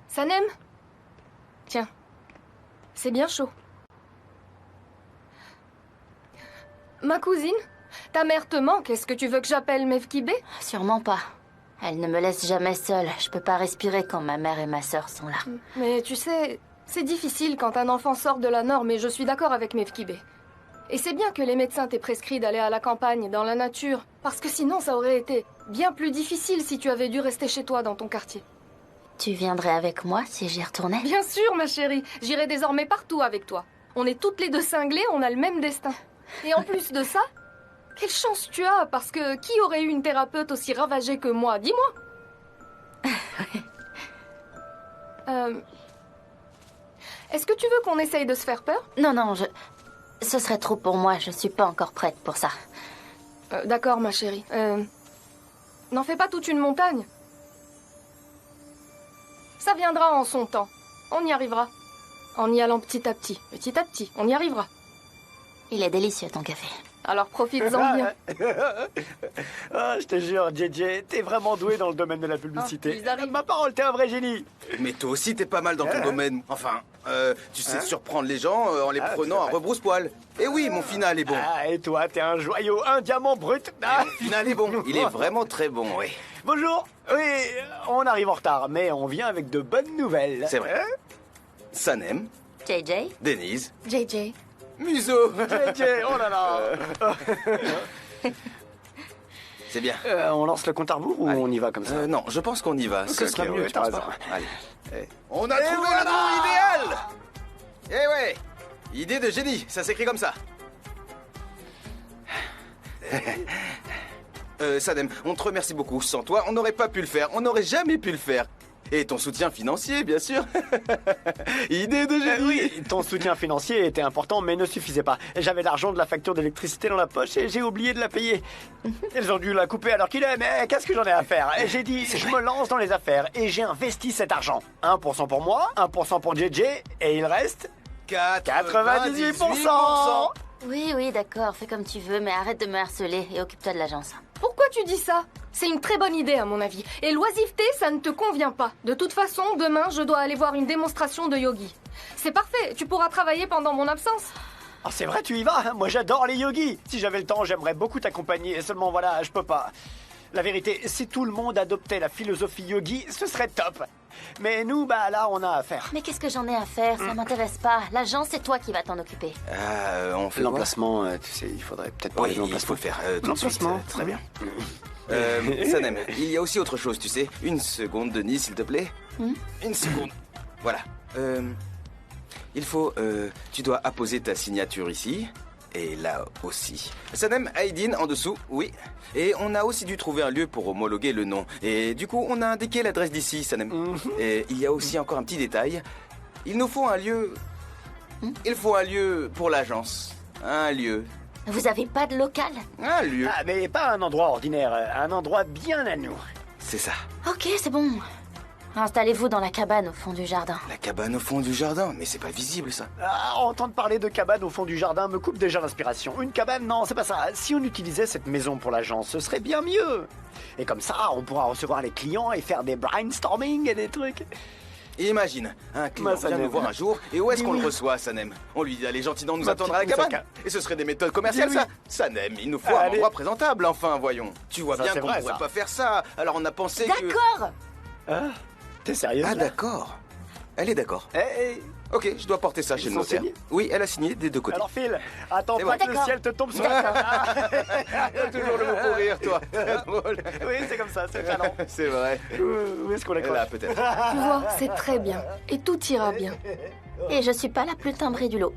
Sanem? Tiens, c'est bien chaud. Ma cousine? Ta mère te manque, est-ce que tu veux que j'appelle Mevkibé? Sûrement pas. Elle ne me laisse jamais seule. Je peux pas respirer quand ma mère et ma sœur sont là. Mais tu sais, c'est difficile quand un enfant sort de la norme et je suis d'accord avec Mevkibé. Et c'est bien que les médecins t'aient prescrit d'aller à la campagne, dans la nature, parce que sinon ça aurait été bien plus difficile si tu avais dû rester chez toi dans ton quartier. Tu viendrais avec moi si j'y retournais? Bien sûr, ma chérie, j'irai désormais partout avec toi. On est toutes les deux cinglées, on a le même destin. Et en plus de ça, quelle chance tu as, parce que qui aurait eu une thérapeute aussi ravagée que moi? Dis-moi. Est-ce que tu veux qu'on essaye de se faire peur? Non, ce serait trop pour moi, je suis pas encore prête pour ça. D'accord, ma chérie. N'en fais pas toute une montagne. Ça viendra en son temps. On y arrivera. En y allant petit à petit, on y arrivera. Il est délicieux ton café. Alors profites-en bien. Je te jure, JJ, t'es vraiment doué dans le domaine de la publicité. ils arrivent. Ma parole, t'es un vrai génie. Mais toi aussi, t'es pas mal dans ton domaine. Enfin, tu sais surprendre les gens en les prenant à rebrousse-poil. Et oui, mon final est bon. Et toi, t'es un joyau, un diamant brut. Mon final est bon. Il est vraiment très bon, oui. Bonjour. Oui, on arrive en retard, mais on vient avec de bonnes nouvelles. C'est vrai. Sanem, JJ? Denise, JJ. Muso. JJ, oh là là. C'est bien. On lance le compte à rebours ou on y va comme ça? Non, je pense qu'on y va. Ce Ok, sera ok, mieux, ouais, tu t'as penses raison. pas? Allez. On a trouvé le nom idéal. Eh ouais. Idée de génie, ça s'écrit comme ça. Sanem, on te remercie beaucoup. Sans toi, on n'aurait pas pu le faire. On n'aurait jamais pu le faire. Et ton soutien financier, bien sûr. Idée de génie. Oui, ton soutien financier était important, mais ne suffisait pas. J'avais l'argent de la facture d'électricité dans la poche et j'ai oublié de la payer. Ils ont dû la couper alors qu'il est, mais qu'est-ce que j'en ai à faire? Et j'ai dit, je me lance dans les affaires et j'ai investi cet argent. 1% pour moi, 1% pour JJ, et il reste 98%. Oui, d'accord, fais comme tu veux, mais arrête de me harceler et occupe-toi de l'agence. Pourquoi tu dis ça? C'est une très bonne idée à mon avis. Et l'oisiveté, ça ne te convient pas. De toute façon, demain, je dois aller voir une démonstration de yogi. C'est parfait, tu pourras travailler pendant mon absence. Oh, c'est vrai, tu y vas? Moi, j'adore les yogis. Si j'avais le temps, j'aimerais beaucoup t'accompagner. Seulement, voilà, je peux pas. La vérité, si tout le monde adoptait la philosophie yogi, ce serait top. Mais nous, là, on a à faire. Mais qu'est-ce que j'en ai à faire? Ça m'intéresse pas. L'agence, c'est toi qui vas t'en occuper. On fait quoi? L'emplacement, tu sais, il faudrait peut-être parler de Oui, il faut l'emplacement. le faire tout de suite. L'emplacement. Très bien. Sanem, il y a aussi autre chose, tu sais. Une seconde, Denis, s'il te plaît. Une seconde. Voilà. Il faut... tu dois apposer ta signature ici. Et là aussi. Sanem Aydin en dessous, oui. Et on a aussi dû trouver un lieu pour homologuer le nom. Et du coup, on a indiqué l'adresse d'ici, Sanem. Et il y a aussi encore un petit détail. Il nous faut un lieu... Il faut un lieu pour l'agence. Un lieu. Vous avez pas de local? Un lieu. Ah, mais pas un endroit ordinaire, un endroit bien à nous. C'est ça. Ok, c'est bon. Installez-vous dans la cabane au fond du jardin. La cabane au fond du jardin. Mais c'est pas visible, ça. Entendre parler de cabane au fond du jardin me coupe déjà l'inspiration. Une cabane, non, c'est pas ça. Si on utilisait cette maison pour l'agence, ce serait bien mieux. Et comme ça, on pourra recevoir les clients et faire des brainstorming et des trucs. Imagine, un client vient Sanem. nous voir un jour, et où est-ce qu'on le reçoit, Sanem? On lui dit d'aller gentiment nous attendre à la petite cabane. Et ce serait des méthodes commerciales, Dis-lui. ça? Sanem, il nous faut un Allez. endroit présentable, enfin, voyons. Tu vois Ça, bien c'est qu'on vrai, pourrait ça. pas faire ça, alors on a pensé que... D'accord! T'es sérieuse Ah, là? d'accord. Elle est d'accord. Eh, Ok, je dois porter ça chez le sont notaire. signés? Oui, elle a signé des deux côtés. alors Phil, attends Et pas voilà. que le ciel te tombe sur D'accord. Toujours le mot pour rire, toi. Très drôle. Oui, c'est comme ça, c'est talent. C'est vrai. Où est-ce qu'on accroche? Là, peut-être. Tu vois, c'est très bien. Et tout ira bien. Et je suis pas la plus timbrée du lot.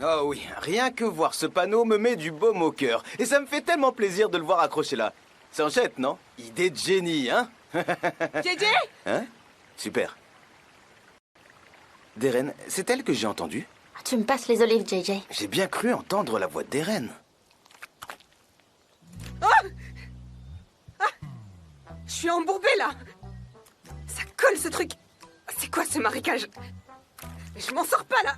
Oh oui, rien que voir ce panneau me met du baume au cœur. Et ça me fait tellement plaisir de le voir accroché là. C'est en jette, non? Idée de génie, hein? JJ? Hein? Super. Deren, c'est elle que j'ai entendue? Tu me passes les olives, JJ. J'ai bien cru entendre la voix d'Eren. Je suis embourbée là. Ça colle ce truc. C'est quoi ce marécage? Je m'en sors pas là.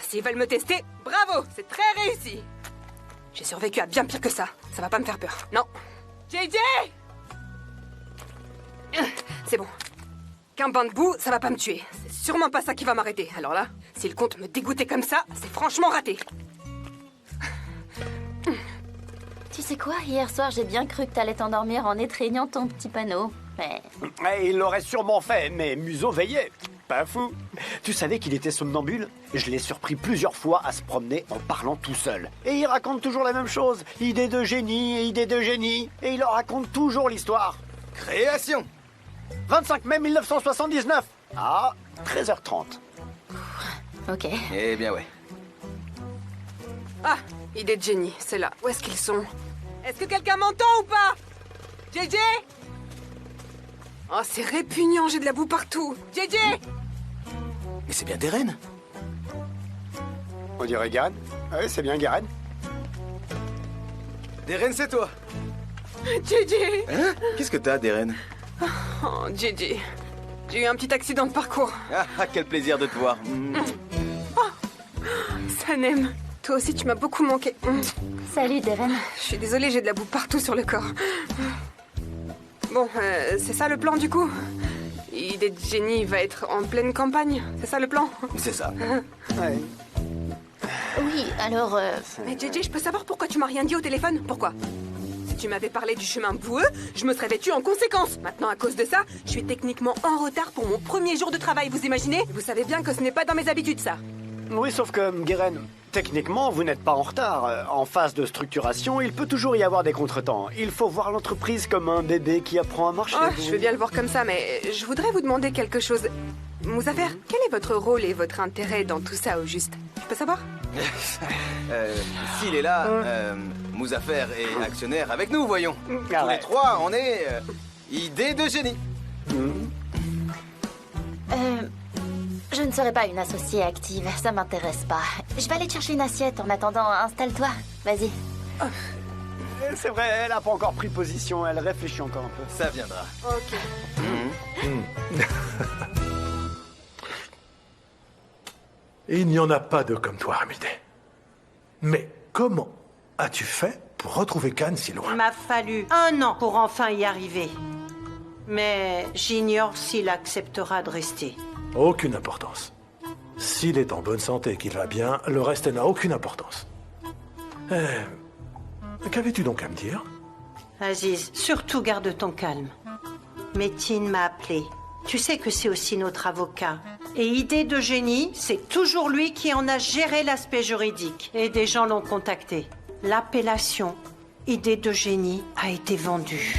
S'ils veulent me tester, bravo, c'est très réussi. J'ai survécu à bien pire que ça. Ça va pas me faire peur. Non. JJ! C'est bon. Qu'un bain de boue, ça va pas me tuer. C'est sûrement pas ça qui va m'arrêter. Alors là, s'il compte me dégoûter comme ça, c'est franchement raté. Tu sais quoi? Hier soir, j'ai bien cru que t'allais t'endormir en étreignant ton petit panneau. Mais... Il l'aurait sûrement fait, mais Museau veillait. Pas fou. Tu savais qu'il était somnambule? Je l'ai surpris plusieurs fois à se promener en parlant tout seul. Et il raconte toujours la même chose. Idée de génie, idée de génie. Et il leur raconte toujours l'histoire. Création! 25 mai 1979 à 13h30. Ok. Eh bien ouais. Ah, idée de génie, c'est là. Où est-ce qu'ils sont? Est-ce que quelqu'un m'entend ou pas? JJ? Oh, c'est répugnant, j'ai de la boue partout. JJ! Mais c'est bien Deren. On dirait Garen. Oui, c'est bien Garen. Deren, c'est toi. JJ! Hein? Qu'est-ce que t'as, Deren? Oh, JJ. J'ai eu un petit accident de parcours. Ah, quel plaisir de te voir. Sanem, toi aussi tu m'as beaucoup manqué. Salut, Deren. Je suis désolée, j'ai de la boue partout sur le corps. Bon, c'est ça le plan du coup? Idée de génie va être en pleine campagne, c'est ça le plan? C'est ça. Ouais. Oui, alors... Mais JJ, je peux savoir pourquoi tu m'as rien dit au téléphone? Pourquoi? Si tu m'avais parlé du chemin boueux, je me serais vêtue en conséquence. Maintenant, à cause de ça, je suis techniquement en retard pour mon premier jour de travail, vous imaginez? Vous savez bien que ce n'est pas dans mes habitudes, ça. Oui, sauf que, Garen, techniquement, vous n'êtes pas en retard. En phase de structuration, il peut toujours y avoir des contretemps. Il faut voir l'entreprise comme un bébé qui apprend à marcher. Oh, je veux bien le voir comme ça, mais je voudrais vous demander quelque chose. Mouzafer, quel est votre rôle et votre intérêt dans tout ça, au juste? Je peux savoir? S'il est là, Mouzafer est actionnaire avec nous, voyons. Tous ouais. les trois, on est idée de génie. Je ne serai pas une associée active, ça m'intéresse pas. Je vais aller te chercher une assiette. En attendant, installe-toi. Vas-y. C'est vrai, elle n'a pas encore pris position. Elle réfléchit encore un peu. Ça viendra. Ok. Il n'y en a pas deux comme toi, Hamidé. Mais comment as-tu fait pour retrouver Khan si loin? Il m'a fallu 1 an pour enfin y arriver. Mais j'ignore s'il acceptera de rester. Aucune importance. S'il est en bonne santé et qu'il va bien, le reste n'a aucune importance. Qu'avais-tu donc à me dire? Aziz, surtout garde ton calme. Métine m'a appelé. Tu sais que c'est aussi notre avocat. Et idée de génie, c'est toujours lui qui en a géré l'aspect juridique. Et des gens l'ont contacté. L'appellation idée de génie a été vendue.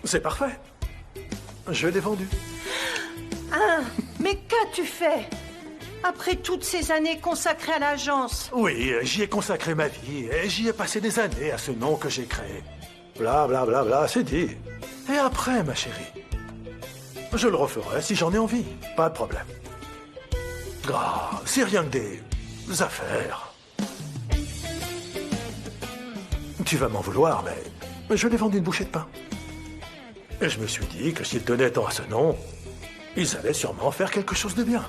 C'est parfait. Je l'ai vendu. Ah, mais qu'as-tu fait? Après toutes ces années consacrées à l'agence. Oui, j'y ai consacré ma vie et j'y ai passé des années à ce nom que j'ai créé. Bla bla bla bla, c'est dit. Et après, ma chérie, je le referai si j'en ai envie. Pas de problème. Ah, c'est rien que des affaires. Tu vas m'en vouloir, mais je l'ai vendu une bouchée de pain. Et je me suis dit que s'ils tenaient tant à ce nom, ils allaient sûrement faire quelque chose de bien.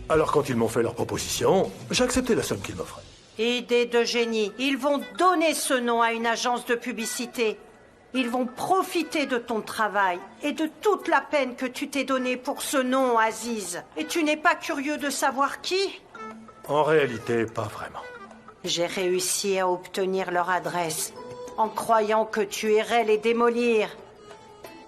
Alors quand ils m'ont fait leur proposition, j'ai accepté la somme qu'ils m'offraient. Idée de génie. Ils vont donner ce nom à une agence de publicité. Ils vont profiter de ton travail et de toute la peine que tu t'es donnée pour ce nom, Aziz. Et tu n'es pas curieux de savoir qui? En réalité, pas vraiment. J'ai réussi à obtenir leur adresse en croyant que tu irais les démolir.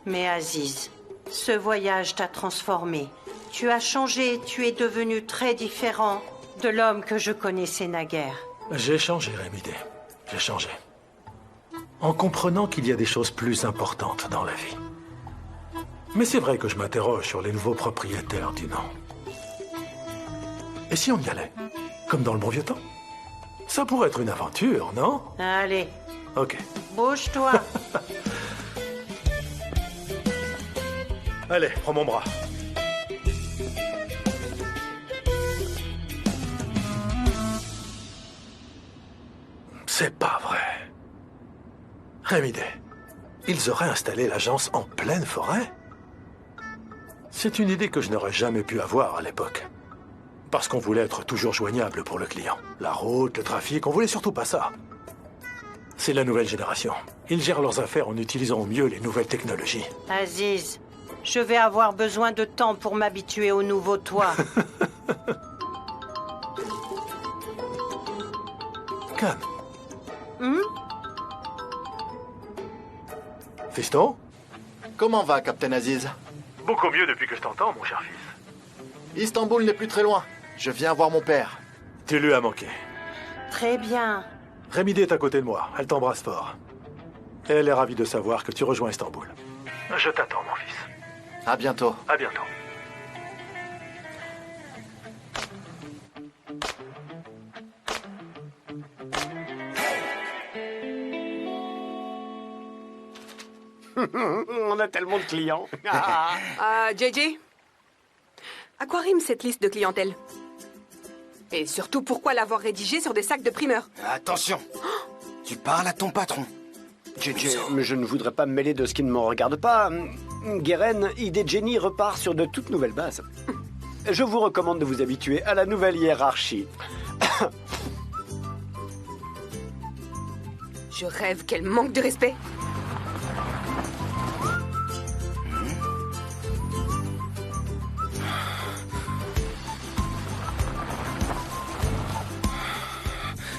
Mais Aziz, ce voyage t'a transformé. Tu as changé, tu es devenu très différent de l'homme que je connaissais naguère. J'ai changé, Remide. J'ai changé. En comprenant qu'il y a des choses plus importantes dans la vie. Mais c'est vrai que je m'interroge sur les nouveaux propriétaires du nom. Et si on y allait? Comme dans le bon vieux temps? Ça pourrait être une aventure, non? Allez, Ok. bouge-toi. Allez, prends mon bras. C'est pas vrai. Remide, ils auraient installé l'agence en pleine forêt? C'est une idée que je n'aurais jamais pu avoir à l'époque. Parce qu'on voulait être toujours joignable pour le client. La route, le trafic, on voulait surtout pas ça. C'est la nouvelle génération. Ils gèrent leurs affaires en utilisant au mieux les nouvelles technologies. Aziz, je vais avoir besoin de temps pour m'habituer au nouveau toi. Calme. Fiston? Comment va, Captain Aziz? Beaucoup mieux depuis que je t'entends, mon cher fils. Istanbul n'est plus très loin. Je viens voir mon père. Tu lui as manqué. Très bien. Remide est à côté de moi. Elle t'embrasse fort. Elle est ravie de savoir que tu rejoins Istanbul. Je t'attends, mon fils. À bientôt. À bientôt. On a tellement de clients. JJ, à quoi rime cette liste de clientèle? Et surtout, pourquoi l'avoir rédigée sur des sacs de primeurs? Attention. Tu parles à ton patron. Mais je ne voudrais pas me mêler de ce qui ne me regarde pas. Guéren, idée de génie repart sur de toutes nouvelles bases. Je vous recommande de vous habituer à la nouvelle hiérarchie. Je rêve, quel manque de respect.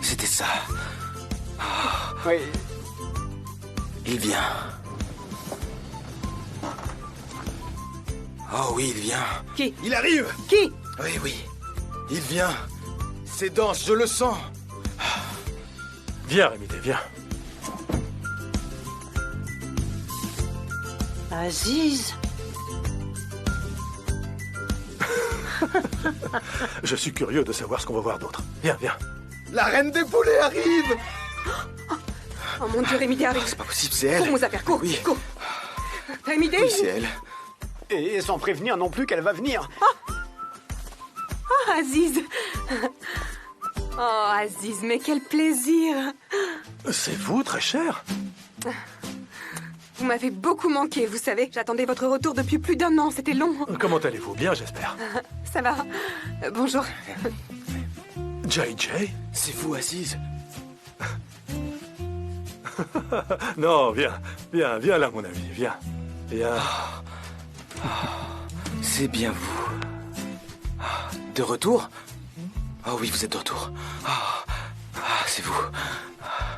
C'était ça. Oui. Il vient. Oh oui, il vient. Qui? Il arrive. Qui? Oui, oui. Il vient. C'est dense, je le sens. Viens, Remide, viens. Aziz, Je suis curieux de savoir ce qu'on va voir d'autre. Viens, viens. La reine des poulets arrive. Oh mon Dieu, Remide arrive. C'est pas possible, c'est elle. Cours, Moussafer, cours, Oui. cours. Remide? Oui, c'est elle. Et sans prévenir non plus qu'elle va venir. Ah, Aziz. Oh, Aziz, mais quel plaisir. C'est vous, très cher? Vous m'avez beaucoup manqué, vous savez. J'attendais votre retour depuis plus d'1 an, c'était long. Comment allez-vous? Bien, j'espère. Ça va. Bonjour. JJ? C'est vous, Aziz. Non, viens. Viens, viens là, mon ami, viens. Viens. C'est bien vous. De retour? Oh oui, vous êtes de retour. C'est vous.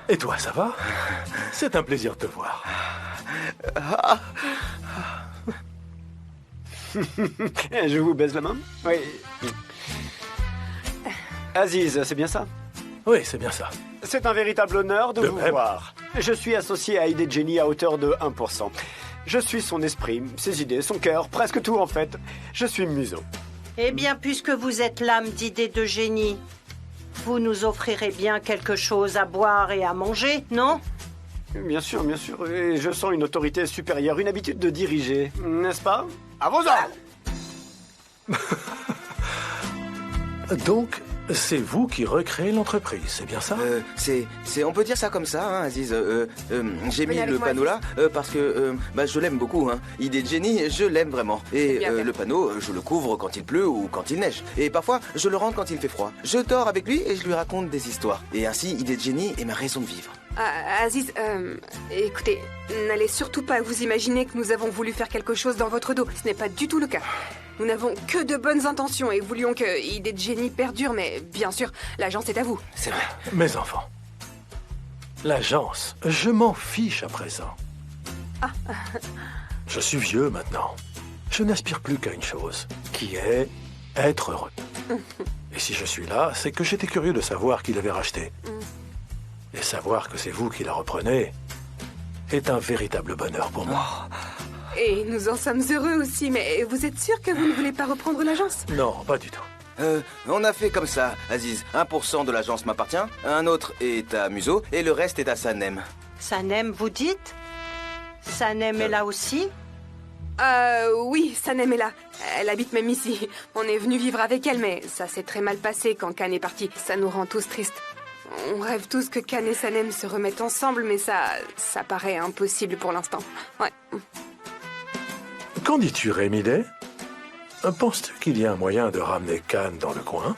Et toi, ça va? C'est un plaisir de te voir. Je vous baise la main. Oui. Aziz, c'est bien ça? Oui, c'est bien ça. C'est un véritable honneur de De vous même. voir. Je suis associé à Idée de Génie à hauteur de 1%. Je suis son esprit, ses idées, son cœur, presque tout en fait. Je suis museau. eh bien, puisque vous êtes l'âme d'idée de génie, vous nous offrirez bien quelque chose à boire et à manger, non? Bien sûr, bien sûr. Et je sens une autorité supérieure, une habitude de diriger, n'est-ce pas? À vos ordres! Donc, c'est vous qui recréez l'entreprise, c'est bien ça? On peut dire ça comme ça, hein, Aziz. J'ai mis Venez avec le moi, panneau là parce que je l'aime beaucoup. Hein. Idée de génie, je l'aime vraiment. Et bien fait. le panneau, je le couvre quand il pleut ou quand il neige. Et parfois, je le rentre quand il fait froid. Je dors avec lui et je lui raconte des histoires. Et ainsi, Idée de génie est ma raison de vivre. Aziz, écoutez, n'allez surtout pas vous imaginer que nous avons voulu faire quelque chose dans votre dos. Ce n'est pas du tout le cas. Nous n'avons que de bonnes intentions et voulions que Idée de génie perdure, mais bien sûr, l'agence est à vous. C'est vrai. Mes enfants, l'agence, je m'en fiche à présent. Je suis vieux maintenant. je n'aspire plus qu'à une chose, qui est être heureux. Et si je suis là, c'est que j'étais curieux de savoir qui l'avait racheté. Et savoir que c'est vous qui la reprenez est un véritable bonheur pour moi. Et nous en sommes heureux aussi, mais vous êtes sûr que vous ne voulez pas reprendre l'agence? Non, pas du tout. On a fait comme ça, Aziz. 1% de l'agence m'appartient, un autre est à Museau, et le reste est à Sanem. Sanem, vous dites? Sanem est là aussi? Oui, Sanem est là. Elle habite même ici. On est venu vivre avec elle, mais ça s'est très mal passé quand Khan est parti. Ça nous rend tous tristes. On rêve tous que Khan et Sanem se remettent ensemble, mais ça paraît impossible pour l'instant. Ouais. Qu'en dis-tu, Remide? Penses-tu qu'il y a un moyen de ramener Khan dans le coin?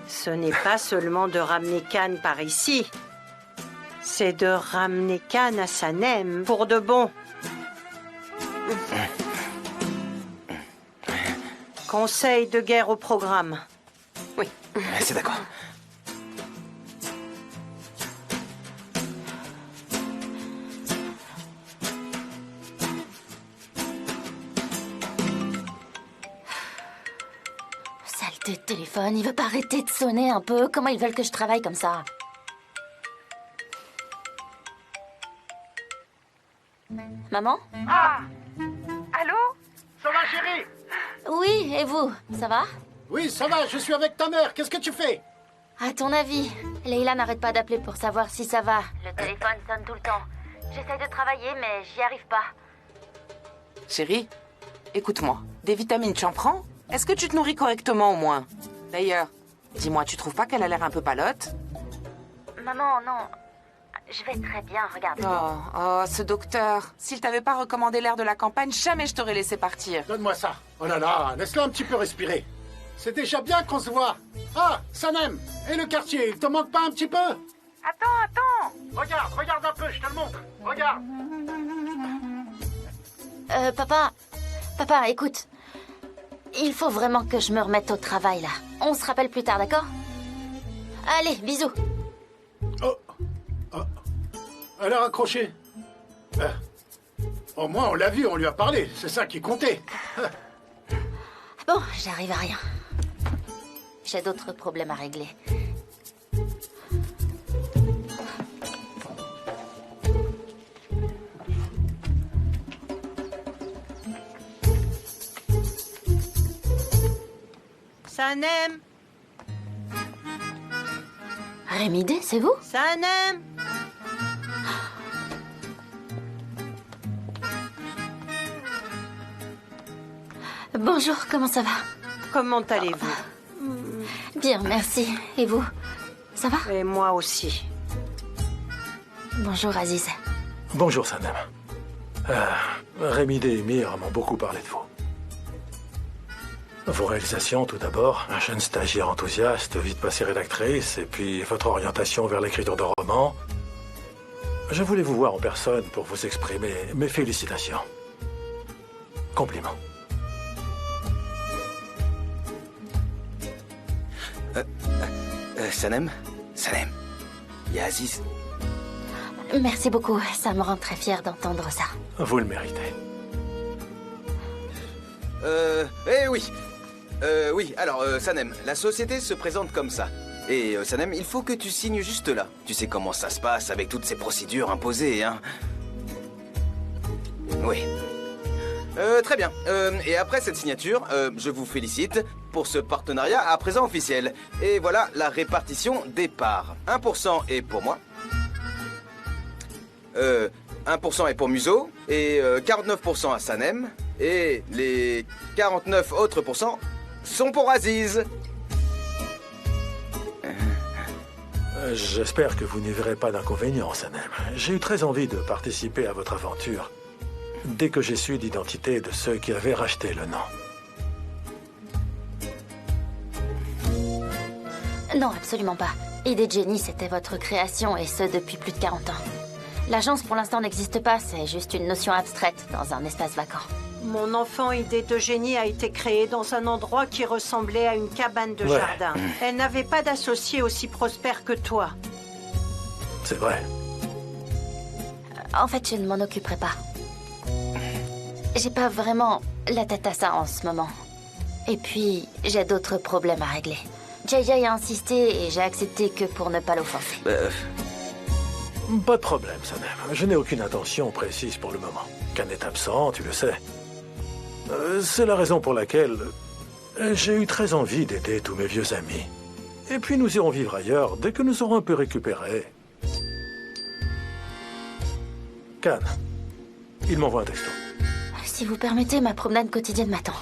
Ce n'est pas seulement de ramener Khan par ici. C'est de ramener Khan à Sanem pour de bon. Conseil de guerre au programme. Oui. C'est d'accord. Saleté de téléphone, il veut pas arrêter de sonner un peu. Comment ils veulent que je travaille comme ça? Maman? Ah! Allô? Ça va, chérie? Oui, et vous? Ça va? Oui, ça va, je suis avec ta mère. Qu'est-ce que tu fais? À ton avis, Leila n'arrête pas d'appeler pour savoir si ça va. Le téléphone sonne tout le temps. J'essaye de travailler, mais j'y arrive pas. Chérie, écoute-moi. Des vitamines, tu en prends? Est-ce que tu te nourris correctement au moins? D'ailleurs, dis-moi, tu trouves pas qu'elle a l'air un peu palote? Maman, non. Je vais très bien, regarde. Oh, ce docteur. S'il t'avait pas recommandé l'air de la campagne, jamais je t'aurais laissé partir. Donne-moi ça. Oh là là, laisse-le un petit peu respirer. C'est déjà bien qu'on se voit. Ah, Sanem, et le quartier, il te manque pas un petit peu? Attends. Regarde un peu, je te le montre. Regarde. Papa, écoute. Il faut vraiment que je me remette au travail, là. On se rappelle plus tard, d'accord? Allez, bisous. Elle a raccroché. Au moins, on l'a vu, on lui a parlé. C'est ça qui comptait. Bon, j'arrive à rien. J'ai d'autres problèmes à régler. Sanem! Remide, c'est vous? Sanem! Bonjour, comment ça va? Comment allez-vous? Bien, merci. Et vous? Ça va? Et moi aussi. Bonjour, Aziz. Bonjour, Sanem. Remide et Mir m'ont beaucoup parlé de vous. Vos réalisations, tout d'abord. Un jeune stagiaire enthousiaste, vite passé rédactrice, et puis votre orientation vers l'écriture de romans. Je voulais vous voir en personne pour vous exprimer mes félicitations. Compliments. Sanem, il y a Aziz. Merci beaucoup. Ça me rend très fière d'entendre ça. Vous le méritez. Oui, alors, Sanem, la société se présente comme ça. Et Sanem, il faut que tu signes juste là. Tu sais comment ça se passe avec toutes ces procédures imposées, hein? Oui. Très bien. Et après cette signature, je vous félicite pour ce partenariat à présent officiel. Et voilà la répartition des parts. 1% est pour moi. 1% est pour Museau. Et 49% à Sanem. Et les 49 autres pourcents sont pour Aziz. J'espère que vous n'y verrez pas d'inconvénient, Sanem. J'ai eu très envie de participer à votre aventure dès que j'ai su l'identité de ceux qui avaient racheté le nom. Non, absolument pas. Idée de génie, c'était votre création, et ce depuis plus de 40 ans. L'agence, pour l'instant, n'existe pas, c'est juste une notion abstraite dans un espace vacant. Mon enfant idée de génie a été créée dans un endroit qui ressemblait à une cabane de jardin. Elle n'avait pas d'associé aussi prospère que toi. C'est vrai. En fait, je ne m'en occuperai pas. J'ai pas vraiment la tête à ça en ce moment. Et puis, j'ai d'autres problèmes à régler. JJ a insisté et j'ai accepté que pour ne pas l'offenser. Pas de problème, Sanem. Je n'ai aucune intention précise pour le moment. Khan est absent, tu le sais. C'est la raison pour laquelle j'ai eu très envie d'aider tous mes vieux amis. Et puis nous irons vivre ailleurs dès que nous aurons un peu récupéré. Khan, il m'envoie un texto. Si vous permettez, ma promenade quotidienne m'attend.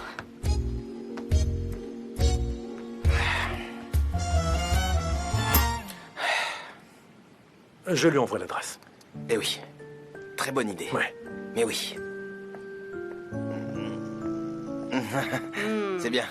Je lui envoie l'adresse. Eh oui. Très bonne idée. Ouais. Mais oui. C'est bien.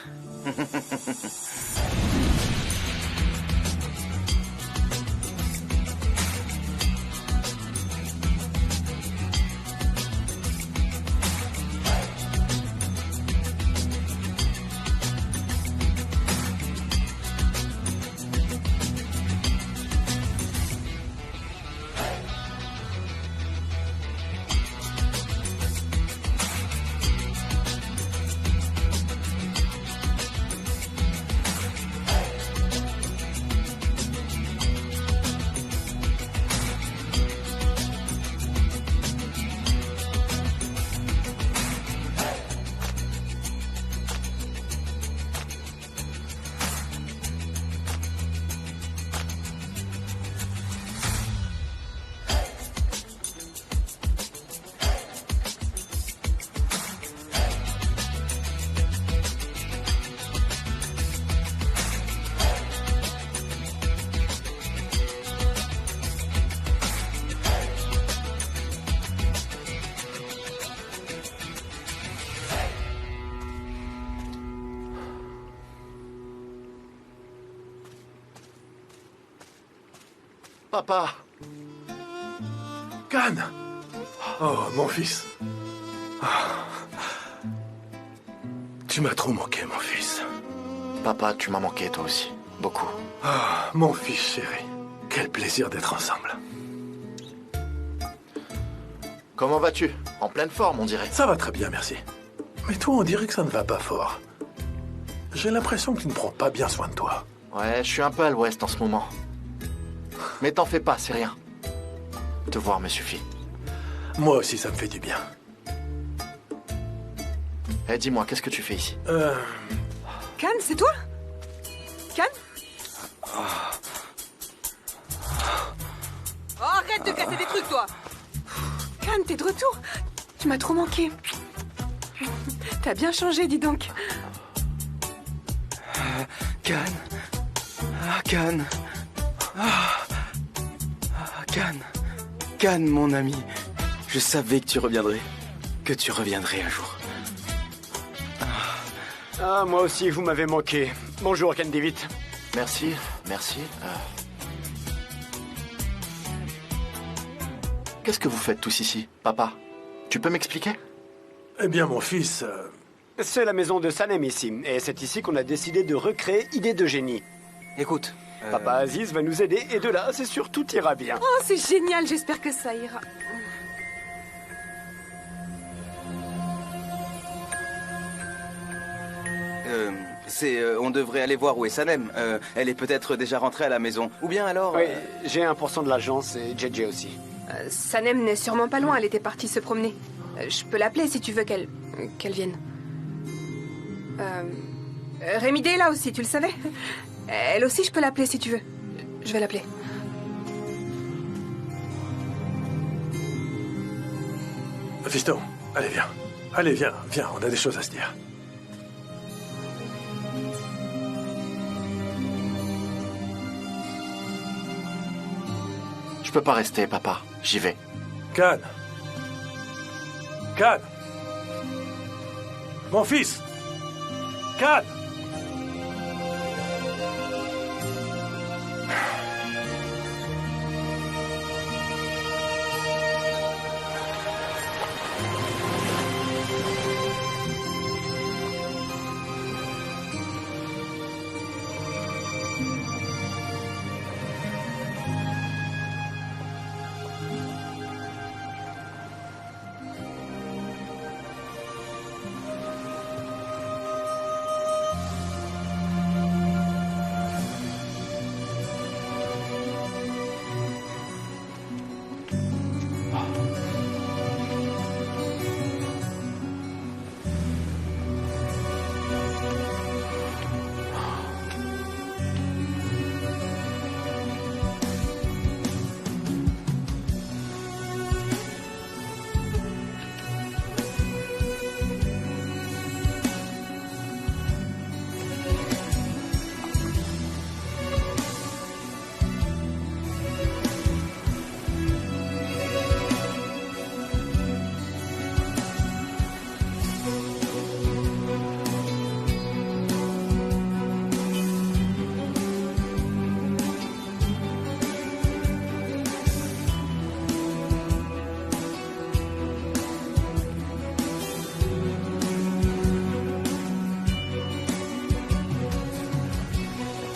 Papa! Khan! Oh, mon fils. Ah. Tu m'as trop manqué, mon fils. Papa, tu m'as manqué toi aussi. Beaucoup. Ah, mon fils chéri. Quel plaisir d'être ensemble. Comment vas-tu? En pleine forme, on dirait. Ça va très bien, merci. Mais toi, on dirait que ça ne va pas fort. J'ai l'impression que tu ne prends pas bien soin de toi. Ouais, je suis un peu à l'ouest en ce moment. Mais t'en fais pas, c'est rien. Te voir me suffit. Moi aussi, ça me fait du bien. Eh, dis-moi, qu'est-ce que tu fais ici? Khan, c'est toi? Khan? Oh, arrête de casser des trucs, toi! Khan, t'es de retour? Tu m'as trop manqué. T'as bien changé, dis donc. Khan. Ah, Khan. Khan. Khan, mon ami. Je savais que tu reviendrais. Que tu reviendrais un jour. Ah, moi aussi, vous m'avez manqué. Bonjour, Khan David. Merci, merci. Qu'est-ce que vous faites tous ici, papa? Tu peux m'expliquer? Eh bien, mon fils... C'est la maison de Sanem ici. Et c'est ici qu'on a décidé de recréer Idée de génie. Écoute... Papa Aziz va nous aider et de là, c'est sûr, tout ira bien. Oh, c'est génial, j'espère que ça ira. On devrait aller voir où est Sanem. Elle est peut-être déjà rentrée à la maison. Ou bien alors... Oui, j'ai 1% de l'agence et JJ aussi. Sanem n'est sûrement pas loin, elle était partie se promener. Je peux l'appeler si tu veux qu'elle vienne. Remide est là aussi, tu le savais? Elle aussi, je peux l'appeler si tu veux. Je vais l'appeler. Fiston, allez, viens. Allez, viens, on a des choses à se dire. Je peux pas rester, papa. J'y vais. Khan. Khan. Mon fils. Khan.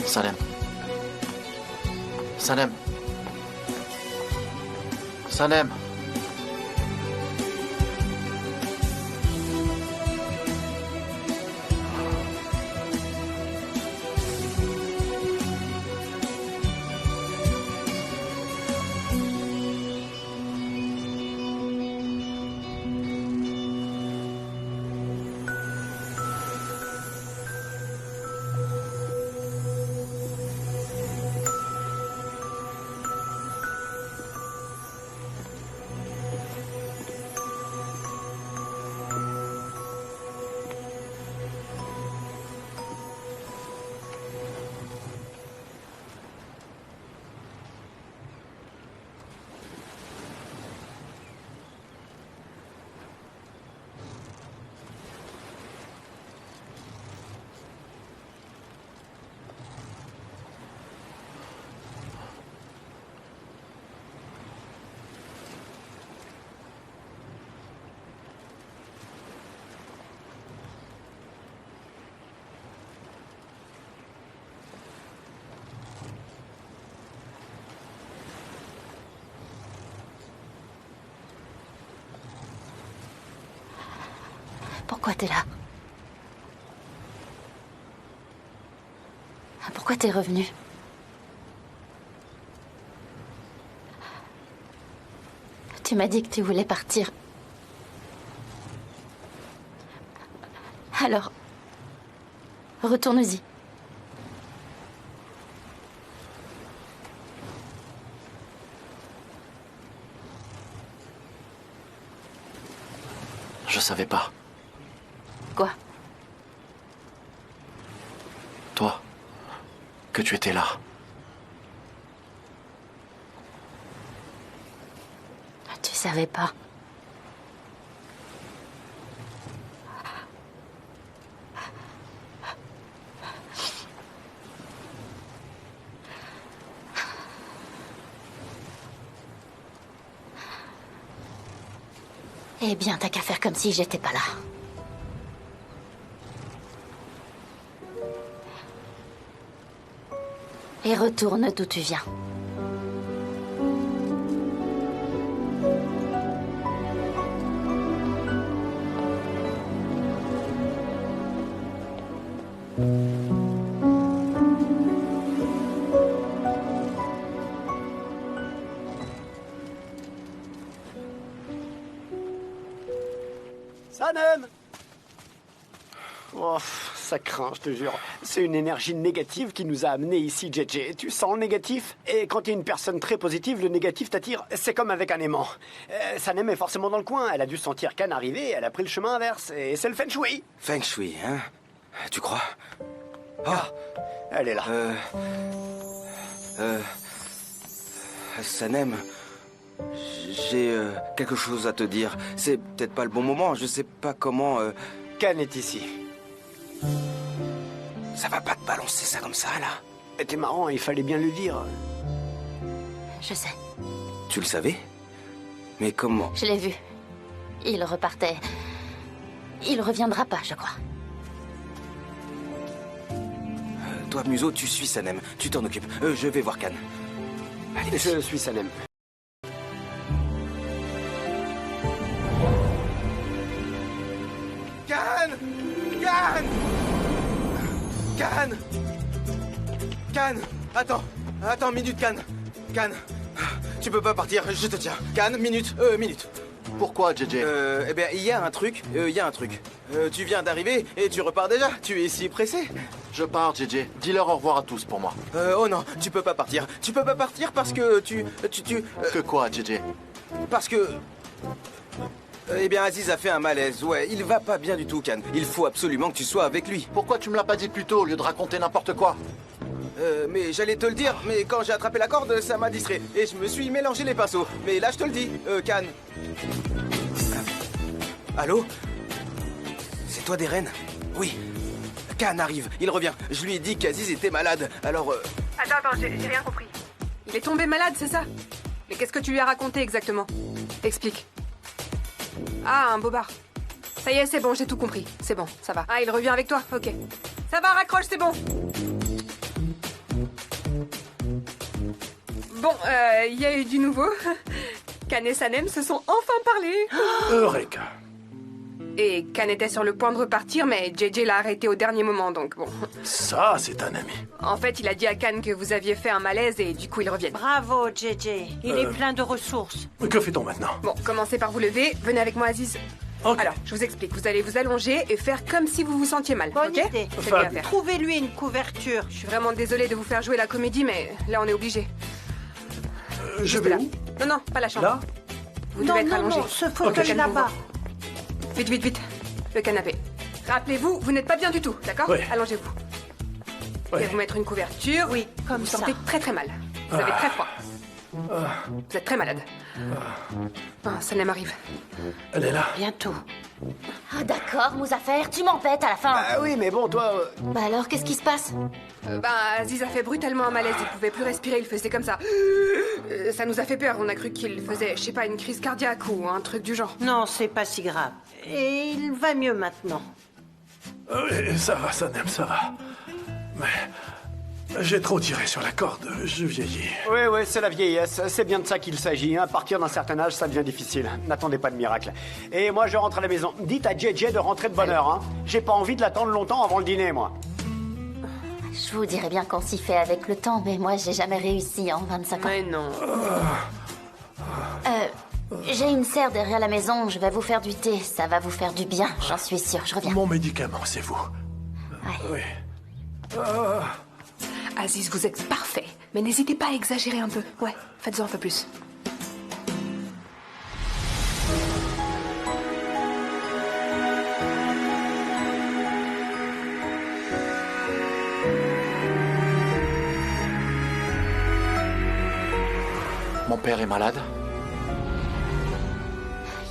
Sanem. Sanem. Sanem. Pourquoi t'es là? Pourquoi t'es revenu? Tu m'as dit que tu voulais partir. Alors, retourne-y. Je savais pas. Quoi? Toi, que tu étais là. Tu savais pas. Eh bien, t'as qu'à faire comme si j'étais pas là. Et retourne d'où tu viens. Sanem! Oh, ça craint, je te jure. C'est une énergie négative qui nous a amenés ici, JJ. Tu sens le négatif? Et quand tu es une personne très positive, le négatif t'attire. C'est comme avec un aimant. Sanem est forcément dans le coin. Elle a dû sentir Khan arriver, elle a pris le chemin inverse. Et c'est le Feng Shui. Feng Shui, hein? Tu crois? Ah, elle est là. Sanem, j'ai quelque chose à te dire. C'est peut-être pas le bon moment, je sais pas comment... Khan est ici. Ça va pas te balancer ça comme ça, là? T'es marrant, il fallait bien le dire. Je sais. Tu le savais? Mais comment? Je l'ai vu. Il repartait. Il reviendra pas, je crois. Toi, Muso, tu suis Sanem. Tu t'en occupes. Je vais voir Khan. Allez, je suis Sanem. Khan! Khan! Khan! Khan! Attends, minute, Khan. Khan, tu peux pas partir, je te tiens. Khan, minute. Pourquoi, JJ? Eh bien, il y a un truc. Tu viens d'arriver et tu repars déjà. Tu es si pressé. Je pars, JJ. Dis-leur au revoir à tous pour moi. Oh non, tu peux pas partir. Tu peux pas partir parce que Que quoi, JJ? Parce que... Eh bien, Aziz a fait un malaise, ouais. Il va pas bien du tout, Khan. Il faut absolument que tu sois avec lui. Pourquoi tu me l'as pas dit plus tôt au lieu de raconter n'importe quoi? Mais j'allais te le dire, mais quand j'ai attrapé la corde, ça m'a distrait. Et je me suis mélangé les pinceaux. Mais là, je te le dis, Khan. Allô? C'est toi, Deren? Oui. Khan arrive, il revient. Je lui ai dit qu'Aziz était malade, alors... Attends, j'ai rien compris. Il est tombé malade, c'est ça? Mais qu'est-ce que tu lui as raconté exactement? Explique. Ah, un bobard. Ça y est, c'est bon, j'ai tout compris. C'est bon, ça va. Ah, il revient avec toi? Ok. Ça va, raccroche, c'est bon. Bon, il y a eu du nouveau. Can et Sanem se sont enfin parlé. Eureka. Et Can était sur le point de repartir, mais JJ l'a arrêté au dernier moment, donc bon. Ça, c'est un ami. En fait, il a dit à Can que vous aviez fait un malaise et du coup, ils reviennent. Bravo, JJ. Il est plein de ressources. Que fait-on maintenant? Bon, commencez par vous lever. Venez avec moi, Aziz. Ok. Alors, je vous explique. Vous allez vous allonger et faire comme si vous vous sentiez mal. Bonne ok idée. C'est bien à faire. Trouvez-lui une couverture. Je suis vraiment désolée de vous faire jouer la comédie, mais là, on est obligé. Je Juste vais là. où? Non, pas la chambre. Là? Vous Non, devez être non, allongé. non, ce fauteuil Ok. là-bas. Vite, vite, vite. Le canapé. Rappelez-vous, vous n'êtes pas bien du tout, d'accord? Oui. Allongez-vous. Je vais vous mettre une couverture. Oui, comme Vous ça. sentez très très mal. Vous avez très froid. Vous êtes très malade. Sanem arrive. Elle est là. Bientôt. Ah d'accord, Mouzaffer, tu m'embêtes à la fin. Ah oui, mais bon, toi... Bah alors, qu'est-ce qui se passe? Aziz a fait brutalement un malaise. Il pouvait plus respirer, il faisait comme ça. Ça nous a fait peur. On a cru qu'il faisait, je sais pas, une crise cardiaque ou un truc du genre. Non, c'est pas si grave. Et il va mieux maintenant. Oui, ça va, Sanem, ça va. Mais j'ai trop tiré sur la corde, je vieillis. Oui, c'est la vieillesse. C'est bien de ça qu'il s'agit. À partir d'un certain âge, ça devient difficile. N'attendez pas de miracle. Et moi, je rentre à la maison. Dites à JJ de rentrer de bonne heure, hein. J'ai pas envie de l'attendre longtemps avant le dîner, moi. Je vous dirais bien qu'on s'y fait avec le temps, mais moi, j'ai jamais réussi en 25 ans. Mais non. J'ai une serre derrière la maison, je vais vous faire du thé. Ça va vous faire du bien, j'en suis sûre. Je reviens. Mon médicament, c'est vous. Ouais. Oui. Aziz, vous êtes parfait. Mais n'hésitez pas à exagérer un peu. Ouais, faites-en un peu plus. Mon père est malade?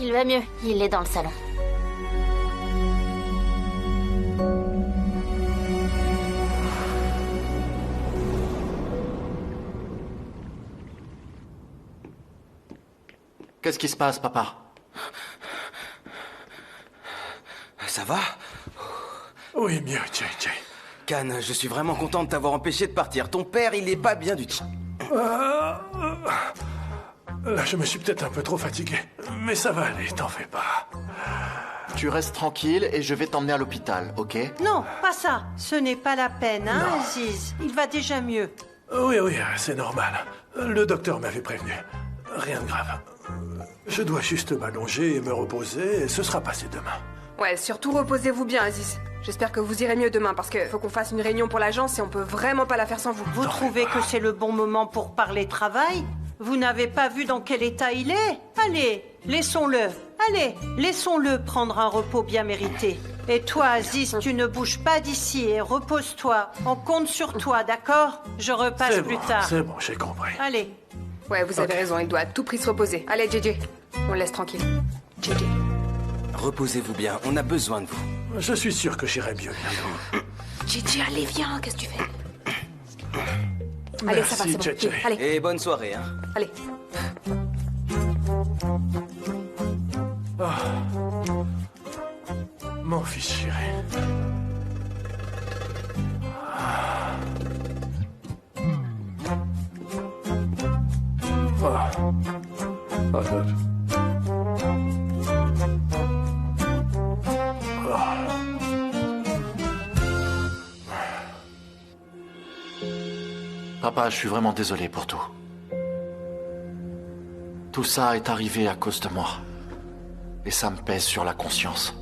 Il va mieux, il est dans le salon. Qu'est-ce qui se passe, papa? Ça va? Oui, mieux, JJ. Can, je suis vraiment content de t'avoir empêché de partir. Ton père, il est pas bien du tout. Là, je me suis peut-être un peu trop fatigué. Mais ça va aller, t'en fais pas. Tu restes tranquille et je vais t'emmener à l'hôpital, ok? Non, pas ça. Ce n'est pas la peine, hein, Non. Aziz? Il va déjà mieux. Oui, c'est normal. Le docteur m'avait prévenu. Rien de grave. Je dois juste m'allonger et me reposer et ce sera passé demain. Ouais, surtout reposez-vous bien, Aziz. J'espère que vous irez mieux demain parce que faut qu'on fasse une réunion pour l'agence et on peut vraiment pas la faire sans vous. Vous trouvez que c'est le bon moment pour parler travail? Vous n'avez pas vu dans quel état il est? Allez, laissons-le. Allez, laissons-le prendre un repos bien mérité. Et toi, Aziz, tu ne bouges pas d'ici et repose-toi. On compte sur toi, d'accord? Je repasse plus tard. C'est bon, j'ai compris. Allez. Ouais, vous avez raison, il doit à tout prix se reposer. Allez, JJ, on le laisse tranquille. JJ. Reposez-vous bien, on a besoin de vous. Je suis sûr que j'irai mieux bientôt. JJ, allez, viens, qu'est-ce que tu fais? Allez, ça va, Merci, c'est bon. JJ. Allez, Et bonne soirée, hein. allez. Mon fils chéri. Papa, je suis vraiment désolé pour tout. Tout ça est arrivé à cause de moi. Et ça me pèse sur la conscience.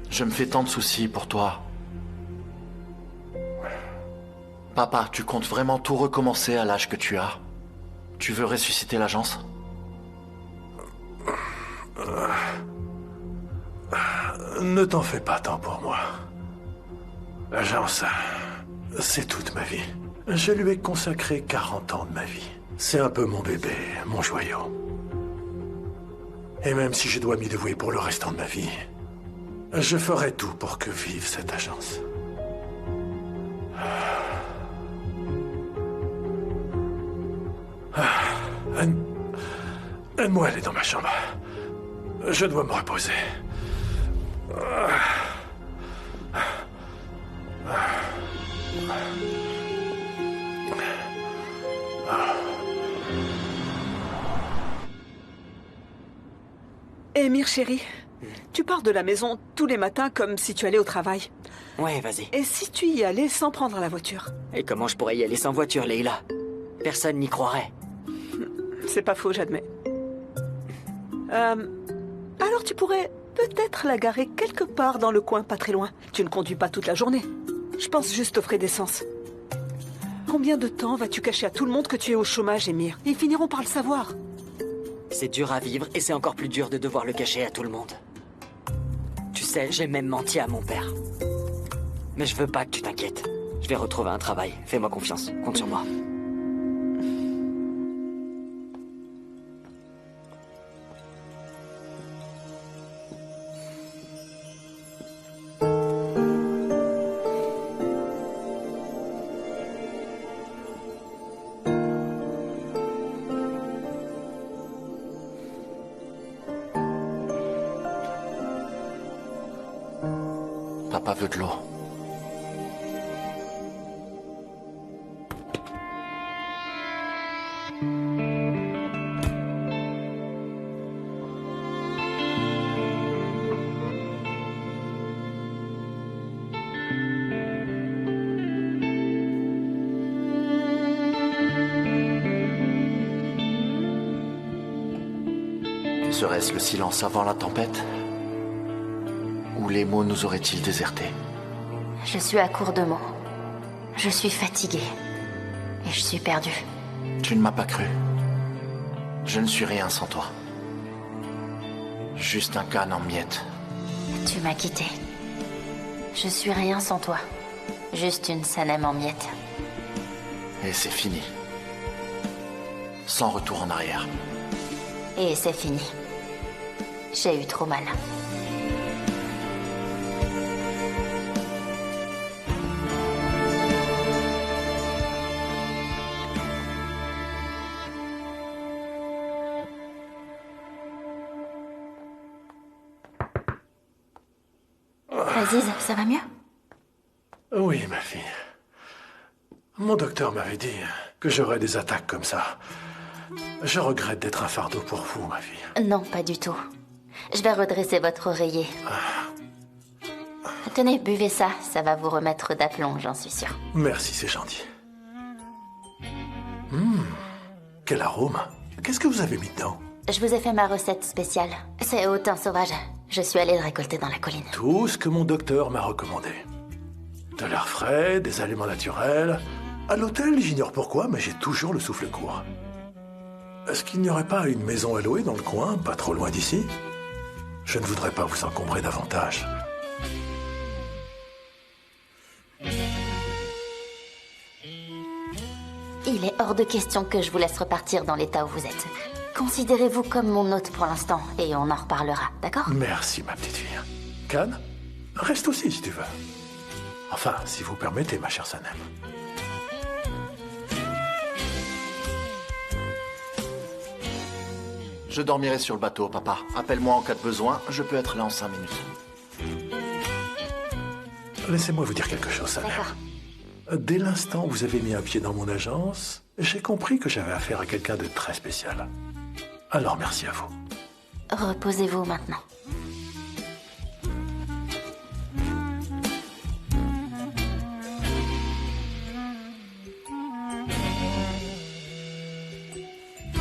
Je me fais tant de soucis pour toi. Papa, tu comptes vraiment tout recommencer à l'âge que tu as? Tu veux ressusciter l'agence? Ne t'en fais pas tant pour moi. L'agence, c'est toute ma vie. Je lui ai consacré 40 ans de ma vie. C'est un peu mon bébé, mon joyau. Et même si je dois m'y dévouer pour le restant de ma vie, je ferai tout pour que vive cette agence. Aide-moi à aller dans ma chambre. Je dois me reposer. Émir, chéri, tu pars de la maison tous les matins comme si tu allais au travail. Ouais, vas-y. Et si tu y allais sans prendre la voiture? Et comment je pourrais y aller sans voiture, Leila? Personne n'y croirait. C'est pas faux, j'admets. Alors tu pourrais peut-être la garer quelque part dans le coin, pas très loin. Tu ne conduis pas toute la journée. Je pense juste aux frais d'essence. Combien de temps vas-tu cacher à tout le monde que tu es au chômage, Émir? Ils finiront par le savoir. C'est dur à vivre et c'est encore plus dur de devoir le cacher à tout le monde. Tu sais, j'ai même menti à mon père. Mais je veux pas que tu t'inquiètes. Je vais retrouver un travail. Fais-moi confiance. Compte sur moi. Papa veut de l'eau. Serait-ce le silence avant la tempête? Ou les mots nous auraient-ils désertés? Je suis à court de mots. Je suis fatiguée. Et je suis perdue. Tu ne m'as pas cru. Je ne suis rien sans toi. Juste un Khan en miettes. Tu m'as quittée. Je suis rien sans toi. Juste une Sanem en miettes. Et c'est fini. Sans retour en arrière. Et c'est fini. J'ai eu trop mal. Aziz, ça va mieux? Oui, ma fille. Mon docteur m'avait dit que j'aurais des attaques comme ça. Je regrette d'être un fardeau pour vous, ma fille. Non, pas du tout. Je vais redresser votre oreiller. Tenez, buvez ça. Ça va vous remettre d'aplomb, j'en suis sûre. Merci, c'est gentil. Quel arôme. Qu'est-ce que vous avez mis dedans? Je vous ai fait ma recette spéciale. C'est au thym sauvage. Je suis allée le récolter dans la colline. Tout ce que mon docteur m'a recommandé. De l'air frais, des aliments naturels. À l'hôtel, j'ignore pourquoi, mais j'ai toujours le souffle court. Est-ce qu'il n'y aurait pas une maison à louer dans le coin, pas trop loin d'ici? Je ne voudrais pas vous encombrer davantage. Il est hors de question que je vous laisse repartir dans l'état où vous êtes. Considérez-vous comme mon hôte pour l'instant, et on en reparlera, d'accord? Merci, ma petite fille. Khan, reste aussi si tu veux. Enfin, si vous permettez, ma chère Sanem. Je dormirai sur le bateau, papa. Appelle-moi en cas de besoin, je peux être là en 5 minutes. Laissez-moi vous dire quelque chose, Sanem. Dès l'instant où vous avez mis un pied dans mon agence, j'ai compris que j'avais affaire à quelqu'un de très spécial. Alors merci à vous. Reposez-vous maintenant.